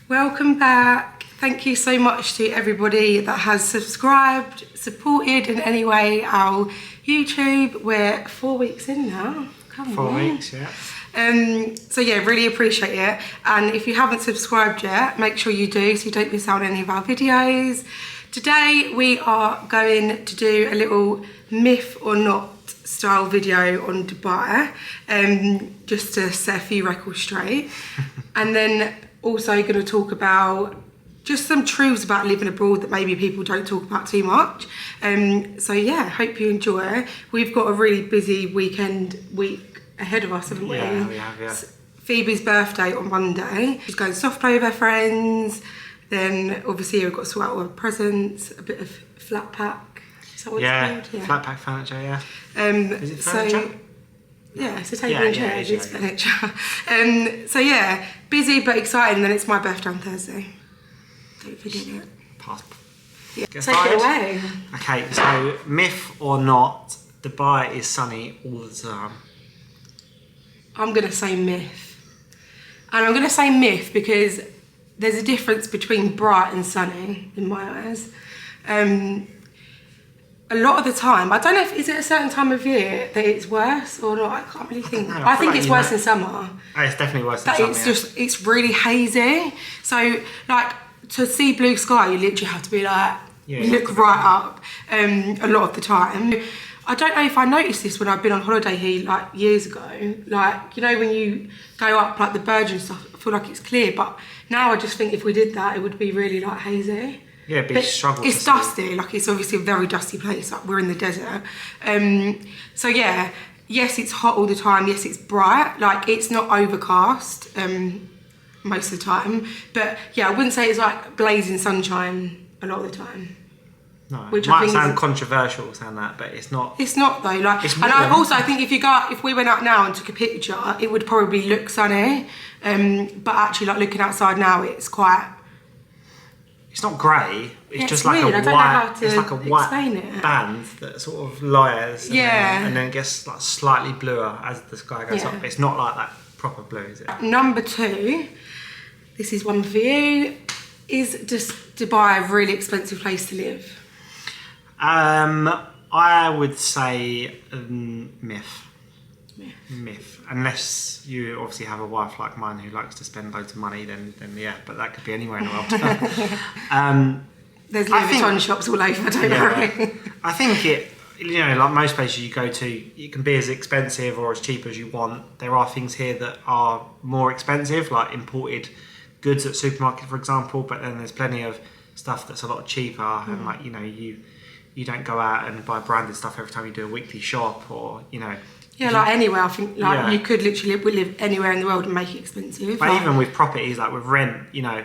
Welcome back. Thank you so much to everybody that has subscribed, supported in any way our YouTube. We're 4 weeks in now. Come on. 4 weeks, yeah. So yeah, really appreciate it. And if you haven't subscribed yet, make sure you do so you don't miss out on any of our videos. Today we are going to do a little myth or not style video on Dubai, just to set a few records straight. And then also going to talk about just some truths about living abroad that maybe people don't talk about too much. So yeah, hope you enjoy. We've got a really busy week ahead of us, haven't we? Yeah, we have, yeah. Phoebe's birthday on Monday. She's going soft play with her friends. Then obviously we've got to sort out all her presents, a bit of flat pack. Is that what it's called? Yeah, flat pack furniture, yeah. Is it furniture? Yeah, it's a table and chairs, it's yeah. furniture. So yeah, busy but exciting. Then it's my birthday on Thursday. Don't forget it. Pass. Yeah. Get Take started. it away. Okay, so myth or not, Dubai is sunny all the time. I'm going to say myth. And I'm going to say myth because there's a difference between bright and sunny in my eyes. A lot of the time, I don't know if, is it a certain time of year that it's worse or not? I can't really think. I think like it's worse in summer. Oh, it's definitely worse in But summer. it's really hazy. So like to see blue sky, you literally have to be like, look right up a lot of the time. I don't know if I noticed this when I've been on holiday here like years ago. Like, you know, when you go up like the Burj and stuff, I feel like it's clear. But now I just think if we did that, it would be really like hazy. Yeah, big struggle. It's dusty, like it's obviously a very dusty place, like we're in the desert. So yeah, yes, it's hot all the time, yes, it's bright, like it's not overcast most of the time. But yeah, I wouldn't say it's like blazing sunshine a lot of the time. No, which it might I think sound controversial saying that, but it's not. It's not though, like, it's and I also I think if we went out now and took a picture, it would probably look sunny. But actually like looking outside now, it's quite, it's not grey. It's just weird. like a white. It's like a white band that sort of layers. And then gets like slightly bluer as the sky goes up. It's not like that proper blue, is it? Number 2, this is one for you. Is Dubai a really expensive place to live? I would say myth. Unless you obviously have a wife like mine who likes to spend loads of money, then yeah, but that could be anywhere in the world. There's Louis Vuitton shops all over, don't worry. I think it, you know, like most places you go to, it can be as expensive or as cheap as you want. There are things here that are more expensive, like imported goods at supermarket, for example, but then there's plenty of stuff that's a lot cheaper, and like, you know, you don't go out and buy branded stuff every time you do a weekly shop, or, you know. Yeah, like anywhere, I think, like you could literally live anywhere in the world and make it expensive. But even with properties, like with rent, you know,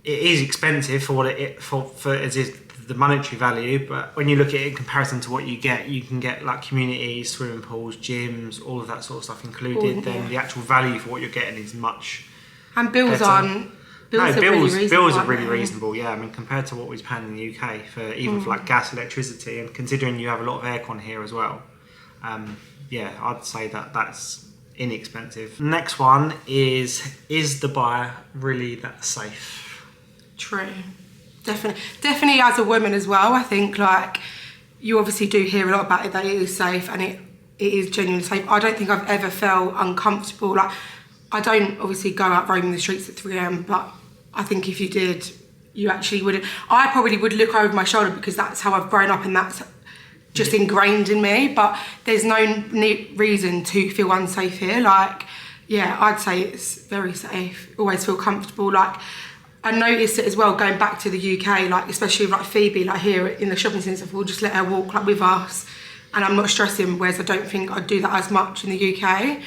it is expensive for what for as is the monetary value. But when you look at it in comparison to what you can get like communities, swimming pools, gyms, all of that sort of stuff included. Then the actual value for what you're getting is much. And bills better. Bills are really reasonable. reasonable. Yeah, I mean, compared to what we're paying in the UK for even for like gas, electricity, and considering you have a lot of aircon here as well. Yeah, I'd say that's inexpensive. Next one is Dubai really that safe? True. Definitely as a woman as well, I think like you obviously do hear a lot about it, that it is safe and it is genuinely safe. I don't think I've ever felt uncomfortable. Like, I don't obviously go out roaming the streets at 3 AM, but I think if you did, you actually would. I probably would look over my shoulder because that's how I've grown up and that's just ingrained in me. But there's no reason to feel unsafe here. Like, yeah, I'd say it's very safe. Always feel comfortable. Like, I noticed it as well going back to the UK, like especially with like Phoebe, like here in the shopping centre, we'll just let her walk like with us, and I'm not stressing. Whereas I don't think I'd do that as much in the UK.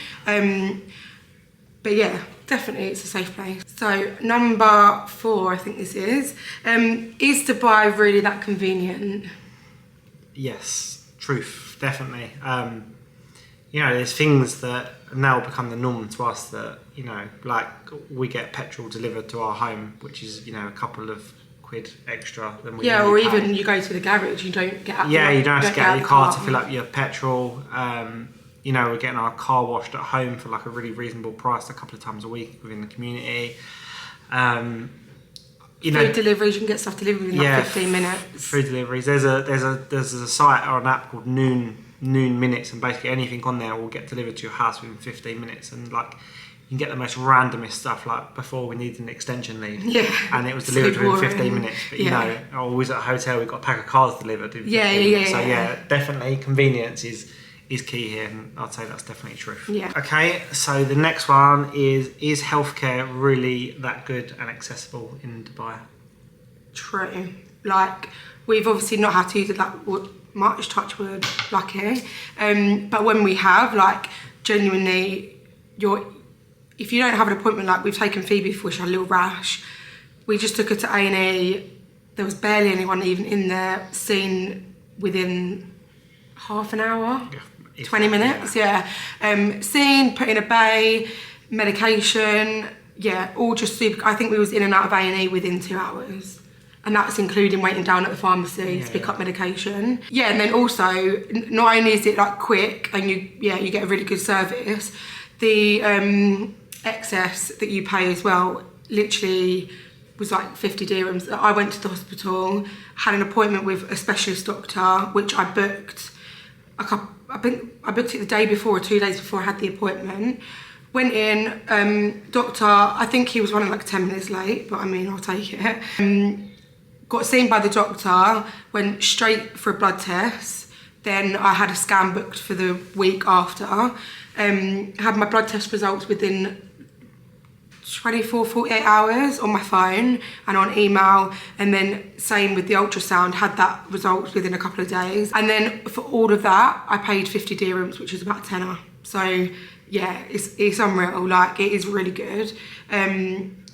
But yeah, definitely it's a safe place. So number 4, I think this is Dubai really that convenient? Yes, truth, definitely. You know, there's things that now become the norm to us that, you know, like we get petrol delivered to our home, which is, you know, a couple of quid extra than we or pay. even you go to the garage, you don't get out. Yeah, you don't have to get out of your car to fill up your petrol. You know, we're getting our car washed at home for like a really reasonable price a couple of times a week within the community. You know, Food deliveries, you can get stuff delivered in like 15 minutes. Food deliveries. There's a site or an app called Noon Minutes, and basically anything on there will get delivered to your house within 15 minutes. And like, you can get the most randomest stuff. Like before, we needed an extension lead, and it was delivered within 15 minutes. But you know, always at a hotel, we got a pack of cards delivered in 15 minutes. So definitely convenience is key here, and I'd say that's definitely true. Yeah. Okay, so the next one is healthcare really that good and accessible in Dubai? True. Like, we've obviously not had to use it that much, touch wood, lucky. But when we have, like, genuinely, if you don't have an appointment, like we've taken Phoebe before she had a little rash, we just took her to A&E. There was barely anyone even in there, seen within half an hour. 20 minutes, seen, put in a bay, medication, all just super. I think we was in and out of A&E within 2 hours. And that's including waiting down at the pharmacy to pick up medication. Yeah, and then also, not only is it like quick and you get a really good service, the excess that you pay as well literally was like 50 dirhams. I went to the hospital, had an appointment with a specialist doctor, which I booked I booked it the day before or 2 days before I had the appointment. Went in, doctor, I think he was running like 10 minutes late, but I mean, I'll take it. Got seen by the doctor, went straight for a blood test. Then I had a scan booked for the week after. Had my blood test results within 24, 48 hours on my phone and on email, and then same with the ultrasound, had that results within a couple of days. And then for all of that, I paid 50 dirhams, which is about a tenner. So yeah, it's unreal, like it is really good.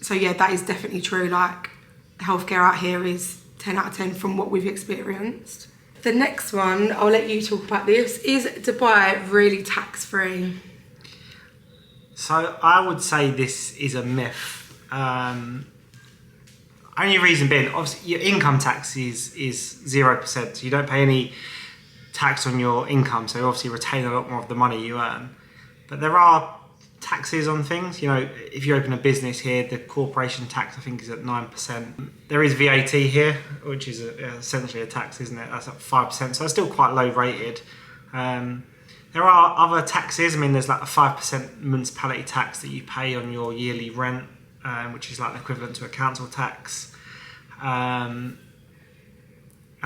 So yeah, that is definitely true, like healthcare out here is 10 out of 10 from what we've experienced. The next one, I'll let you talk about this, is Dubai really tax-free? So I would say this is a myth. Only reason being, obviously, your income tax is 0%. So you don't pay any tax on your income. So you obviously retain a lot more of the money you earn. But there are taxes on things. You know, if you open a business here, the corporation tax I think is at 9%. There is VAT here, which is essentially a tax, isn't it? That's at 5%. So it's still quite low rated. There are other taxes. I mean, there's like a 5% municipality tax that you pay on your yearly rent, which is like the equivalent to a council tax. And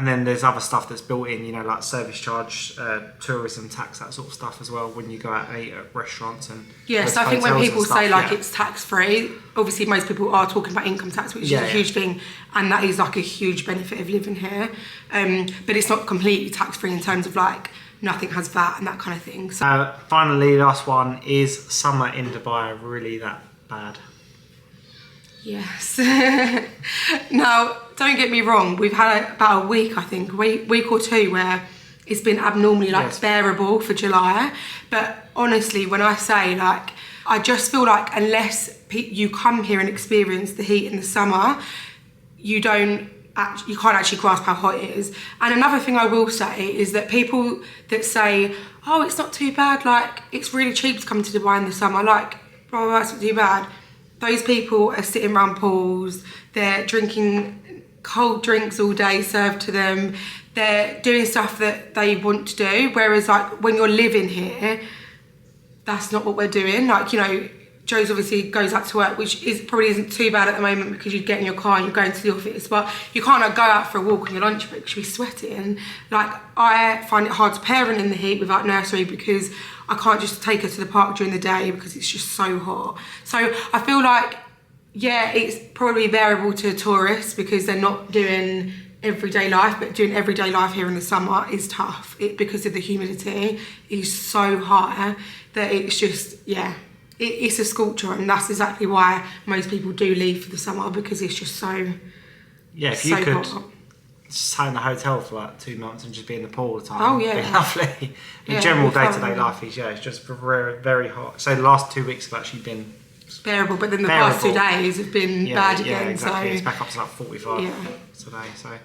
then there's other stuff that's built in, you know, like service charge, tourism tax, that sort of stuff as well when you go out and eat at restaurants and so I think when people say like it's tax-free, obviously most people are talking about income tax, which is a huge thing, and that is like a huge benefit of living here. But it's not completely tax-free in terms of like nothing has VAT and that kind of thing. So finally, last one, is summer in Dubai really that bad? Yes. Now, don't get me wrong, we've had about a week, I think, week or two where it's been abnormally bearable for July. But honestly, when I say like, I just feel like unless you come here and experience the heat in the summer, you can't actually grasp how hot it is. And another thing I will say is that people that say, oh, it's not too bad, like it's really cheap to come to Dubai in the summer, like, blah, blah, blah, it's not too bad. Those people are sitting around pools, they're drinking cold drinks all day served to them, they're doing stuff that they want to do, whereas like when you're living here, that's not what we're doing. Like, you know, Joe's obviously goes out to work, which probably isn't too bad at the moment because you get in your car and you're going to the office, but you can't like, go out for a walk on your lunch break because you're sweating. Like, I find it hard to parent in the heat without nursery because I can't just take her to the park during the day because it's just so hot. So I feel like, yeah, it's probably variable to tourists because they're not doing everyday life, but doing everyday life here in the summer is tough. Because of the humidity is so high that it's just, it's a sculpture, and that's exactly why most people do leave for the summer because it's just so if you could hot. Stay in the hotel for like 2 months and just be in the pool all the time, it'd be lovely. The general day-to-day life is it's just very, very hot. So the last 2 weeks have actually been bearable, but then the past 2 days have been bad again. Yeah, exactly. So it's back up to like 45 today. So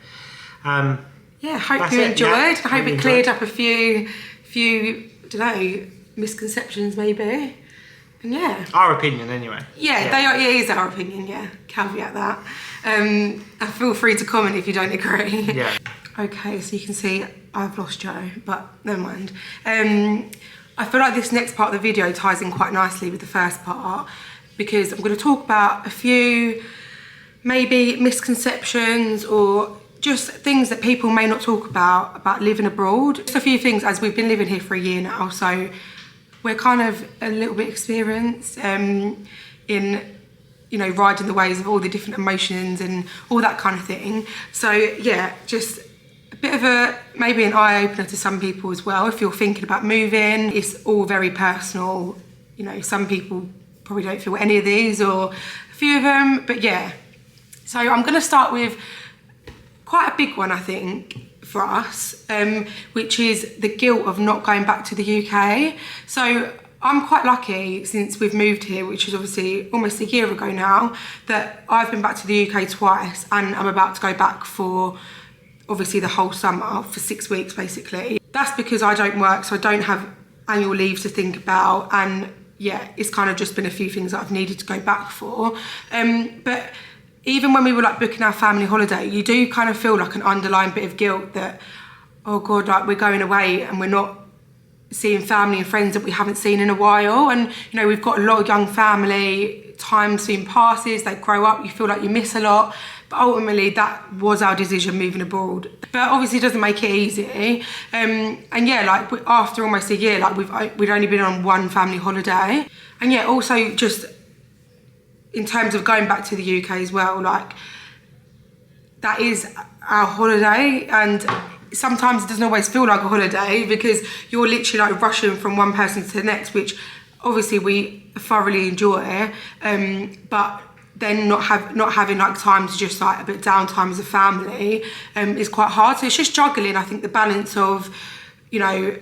hope you enjoyed. I hope it cleared up a few misconceptions maybe. Yeah. Our opinion, anyway. Yeah, they are, it is our opinion, yeah. Caveat that. And feel free to comment if you don't agree. Yeah. Okay, so you can see I've lost Joe, but never mind. I feel like this next part of the video ties in quite nicely with the first part, because I'm going to talk about a few maybe misconceptions or just things that people may not talk about living abroad. Just a few things, as we've been living here for a year now, so we're kind of a little bit experienced in, you know, riding the waves of all the different emotions and all that kind of thing. So yeah, just a bit of maybe an eye-opener to some people as well. If you're thinking about moving, it's all very personal. You know, some people probably don't feel any of these, or a few of them, but yeah. So I'm gonna start with quite a big one, I think, for us, which is the guilt of not going back to the UK. So I'm quite lucky since we've moved here, which is obviously almost a year ago now, that I've been back to the UK twice, and I'm about to go back for obviously the whole summer, for 6 weeks basically. That's because I don't work, so I don't have annual leave to think about, and yeah, it's kind of just been a few things that I've needed to go back for. But even when we were like booking our family holiday, you do kind of feel like an underlying bit of guilt that, oh God, like we're going away and we're not seeing family and friends that we haven't seen in a while. And you know, we've got a lot of young family, time soon passes, they grow up, you feel like you miss a lot. But ultimately that was our decision, moving abroad. But obviously it doesn't make it easy. And yeah, like after almost a year, like we'd only been on one family holiday. And yeah, also just in terms of going back to the UK as well, like that is our holiday, and sometimes it doesn't always feel like a holiday because you're literally like rushing from one person to the next, which obviously we thoroughly enjoy, but then not having like time to just like a bit downtime as a family is quite hard. So it's just juggling, I think, the balance of, you know,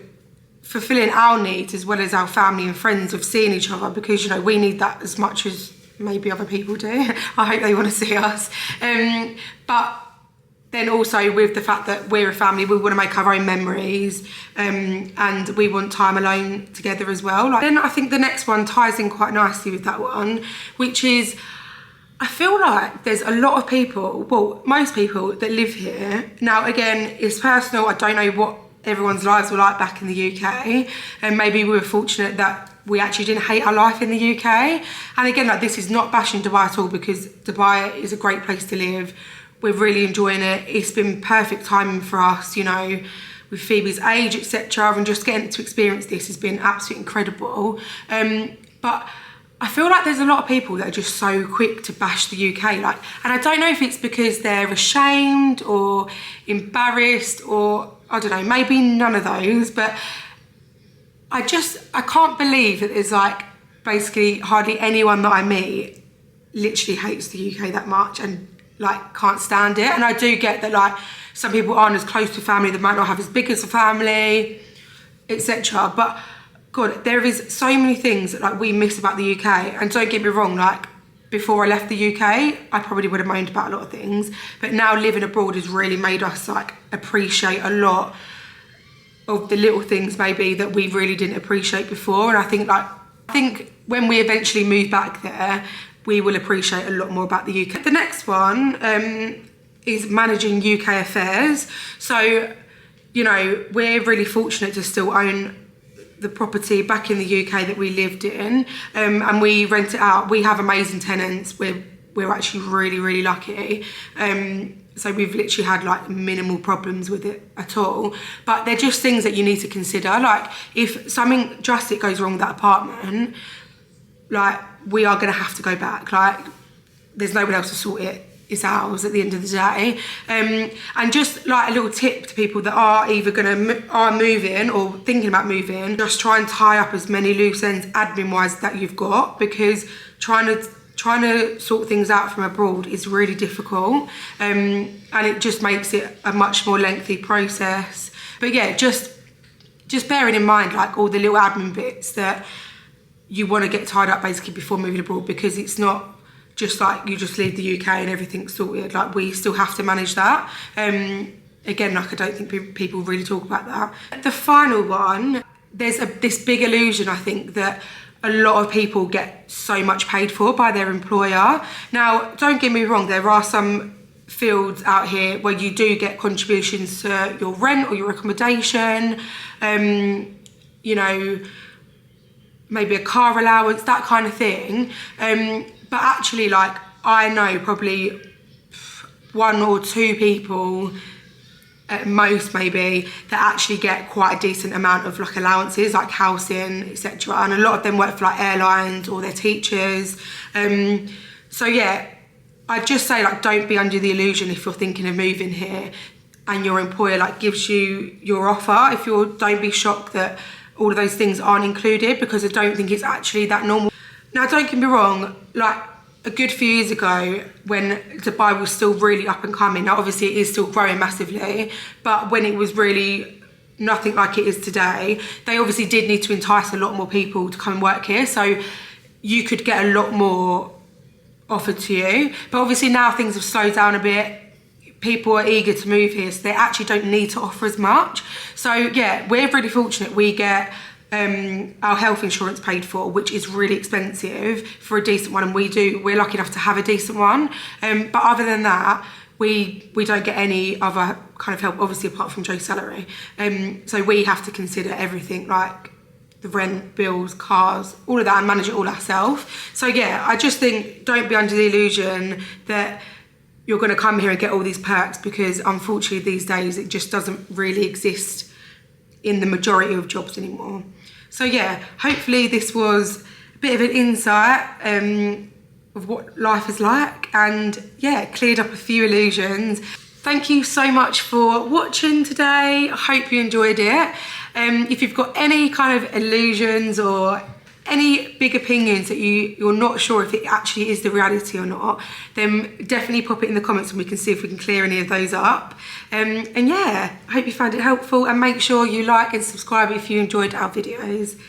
fulfilling our needs as well as our family and friends of seeing each other, because you know we need that as much as maybe other people do. I hope they want to see us. But then also with the fact that we're a family, we want to make our own memories, and we want time alone together as well. Like, then I think the next one ties in quite nicely with that one, which is, I feel like there's a lot of people, well, most people that live here. Now, again, it's personal. I don't know what everyone's lives were like back in the UK, and maybe we were fortunate that we actually didn't hate our life in the UK. And again, like, this is not bashing Dubai at all, because Dubai is a great place to live. We're really enjoying it. It's been perfect timing for us, you know, with Phoebe's age, etc. And just getting to experience this has been absolutely incredible. But I feel like there's a lot of people that are just so quick to bash the UK, like, and I don't know if it's because they're ashamed or embarrassed, or I don't know, maybe none of those, but I can't believe that there's like basically hardly anyone that I meet literally hates the UK that much and like can't stand it. And I do get that like some people aren't as close to family, they might not have as big as a family, etc. But God, there is so many things that like we miss about the UK. And don't get me wrong, like before I left the UK, I probably would have moaned about a lot of things, but now living abroad has really made us like appreciate a lot of the little things maybe that we really didn't appreciate before. And I think when we eventually move back there, we will appreciate a lot more about the UK. The next one is managing UK affairs. So, you know, we're really fortunate to still own the property back in the UK that we lived in, and we rent it out. We have amazing tenants. We're actually really, really lucky. So we've literally had like minimal problems with it at all. But they're just things that you need to consider. Like if something drastic goes wrong with that apartment, like we are gonna have to go back. Like there's no one else to sort it. It's ours at the end of the day. And just like a little tip to people that are either are moving or thinking about moving, just try and tie up as many loose ends admin-wise that you've got, because trying to sort things out from abroad is really difficult, and it just makes it a much more lengthy process. But yeah, just bearing in mind like all the little admin bits that you want to get tied up basically before moving abroad, because it's not just like you just leave the UK and everything's sorted. Like we still have to manage that. Again, like I don't think people really talk about that. The final one, there's this big illusion, I think, that a lot of people get so much paid for by their employer. Now, don't get me wrong, there are some fields out here where you do get contributions to your rent or your accommodation, you know, maybe a car allowance, that kind of thing. But actually, like, I know probably 1 or 2 people at most maybe that actually get quite a decent amount of like allowances, like housing, etc. And a lot of them work for like airlines or they're teachers. So yeah, I'd just say, like, don't be under the illusion if you're thinking of moving here and your employer like gives you your offer. Don't be shocked that all of those things aren't included, because I don't think it's actually that normal. Now, don't get me wrong, like a good few years ago when Dubai was still really up and coming, now obviously it is still growing massively, but when it was really nothing like it is today, they obviously did need to entice a lot more people to come and work here, so you could get a lot more offered to you. But obviously now things have slowed down a bit, people are eager to move here, so they actually don't need to offer as much. So yeah, we're really fortunate. We get our health insurance paid for, which is really expensive for a decent one, and we're lucky enough to have a decent one. But other than that, we don't get any other kind of help, obviously, apart from Joe's salary. So we have to consider everything, like the rent, bills, cars, all of that, and manage it all ourselves. So yeah, I just think, don't be under the illusion that you're going to come here and get all these perks, because unfortunately these days it just doesn't really exist in the majority of jobs anymore. So yeah, hopefully this was a bit of an insight of what life is like, and yeah, cleared up a few illusions. Thank you so much for watching today. I hope you enjoyed it. If you've got any kind of illusions or any big opinions that you're not sure if it actually is the reality or not, then definitely pop it in the comments and we can see if we can clear any of those up. And yeah, I hope you found it helpful, and make sure you like and subscribe if you enjoyed our videos.